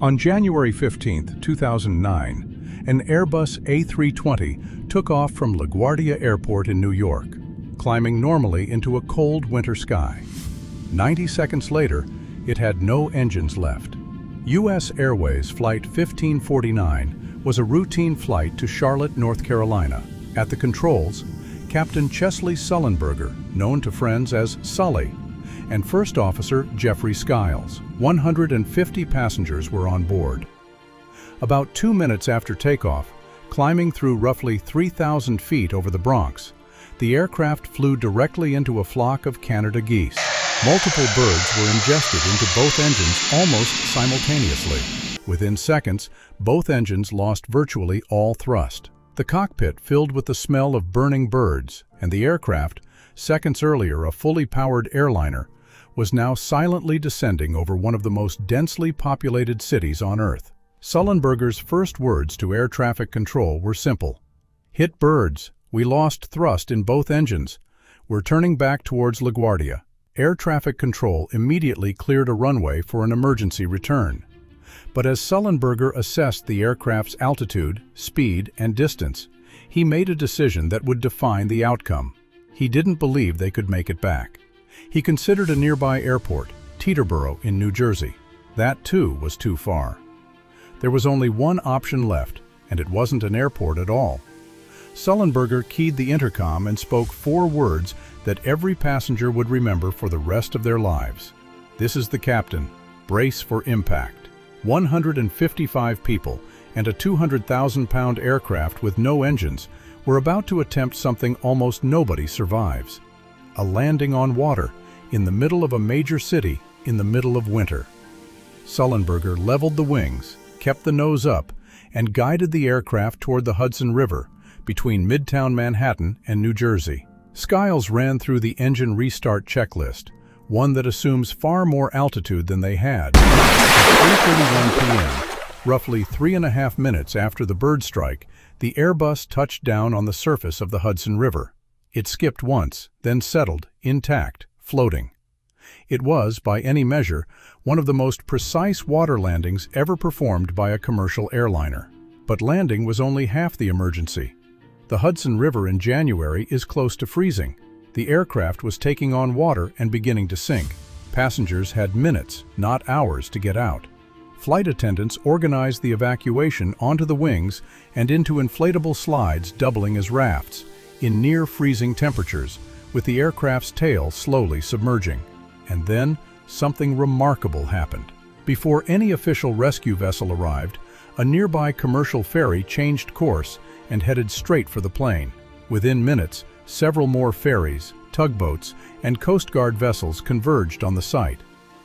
On January 15, 2009, an Airbus A320 took off from LaGuardia Airport in New York, climbing normally into a cold winter sky. 90 seconds later, it had no engines left. U.S. Airways Flight 1549 was a routine flight to Charlotte, North Carolina. At the controls, Captain Chesley Sullenberger, known to friends as Sully, and First Officer Jeffrey Skiles. 150 passengers were on board. About 2 minutes after takeoff, climbing through roughly 3,000 feet over the Bronx, the aircraft flew directly into a flock of Canada geese. Multiple birds were ingested into both engines almost simultaneously. Within seconds, both engines lost virtually all thrust. The cockpit filled with the smell of burning birds, and the aircraft, seconds earlier a fully powered airliner, was now silently descending over one of the most densely populated cities on Earth. Sullenberger's first words to air traffic control were simple. "Hit birds. We lost thrust in both engines. We're turning back towards LaGuardia." Air traffic control immediately cleared a runway for an emergency return. But as Sullenberger assessed the aircraft's altitude, speed, and distance, he made a decision that would define the outcome. He didn't believe they could make it back. He considered a nearby airport, Teterboro in New Jersey. That too was too far. There was only one option left, and it wasn't an airport at all. Sullenberger keyed the intercom and spoke 4 words that every passenger would remember for the rest of their lives. "This is the captain. Brace for impact." 155 people and a 200,000-pound aircraft with no engines were about to attempt something almost nobody survives: a landing on water in the middle of a major city in the middle of winter. Sullenberger leveled the wings, kept the nose up, and guided the aircraft toward the Hudson River between Midtown Manhattan and New Jersey. Skiles ran through the engine restart checklist, one that assumes far more altitude than they had. At 3:31 p.m., roughly 3.5 minutes after the bird strike, the Airbus touched down on the surface of the Hudson River. It skipped once, then settled, intact, floating. It was, by any measure, one of the most precise water landings ever performed by a commercial airliner. But landing was only half the emergency. The Hudson River in January is close to freezing. The aircraft was taking on water and beginning to sink. Passengers had minutes, not hours, to get out. Flight attendants organized the evacuation onto the wings and into inflatable slides doubling as rafts, in near-freezing temperatures, with the aircraft's tail slowly submerging. And then, something remarkable happened. Before any official rescue vessel arrived, a nearby commercial ferry changed course and headed straight for the plane. Within minutes, several more ferries, tugboats, and Coast Guard vessels converged on the site.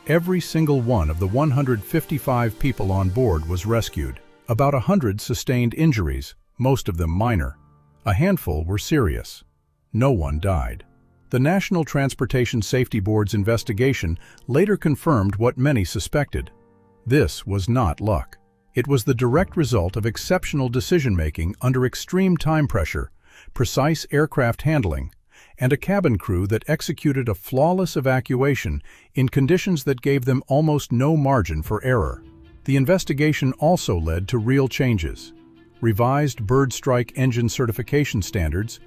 Every single one of the 155 people on board was rescued. About 100 sustained injuries, most of them minor. A handful were serious. No one died. The National Transportation Safety Board's investigation later confirmed what many suspected. This was not luck. It was the direct result of exceptional decision-making under extreme time pressure, precise aircraft handling, and a cabin crew that executed a flawless evacuation in conditions that gave them almost no margin for error. The investigation also led to real changes: revised bird strike engine certification standards,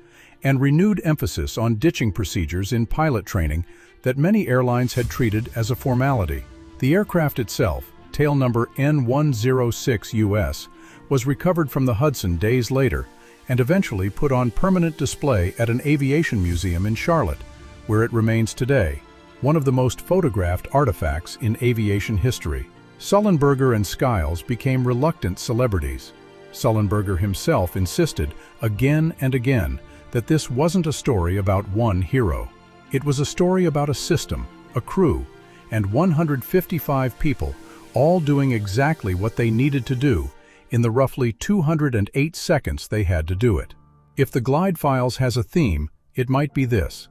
and renewed emphasis on ditching procedures in pilot training that many airlines had treated as a formality. The aircraft itself, tail number N106 US, was recovered from the Hudson days later and eventually put on permanent display at an aviation museum in Charlotte, where it remains today, one of the most photographed artifacts in aviation history. Sullenberger and Skiles became reluctant celebrities. Sullenberger himself insisted again and again that this wasn't a story about one hero. It was a story about a system, a crew, and 155 people, all doing exactly what they needed to do in the roughly 208 seconds they had to do it. If the Glide Files has a theme, it might be this: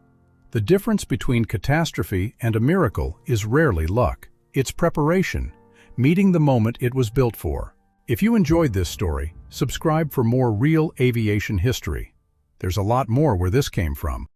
the difference between catastrophe and a miracle is rarely luck. It's preparation, meeting the moment it was built for. If you enjoyed this story, subscribe for more real aviation history. There's a lot more where this came from.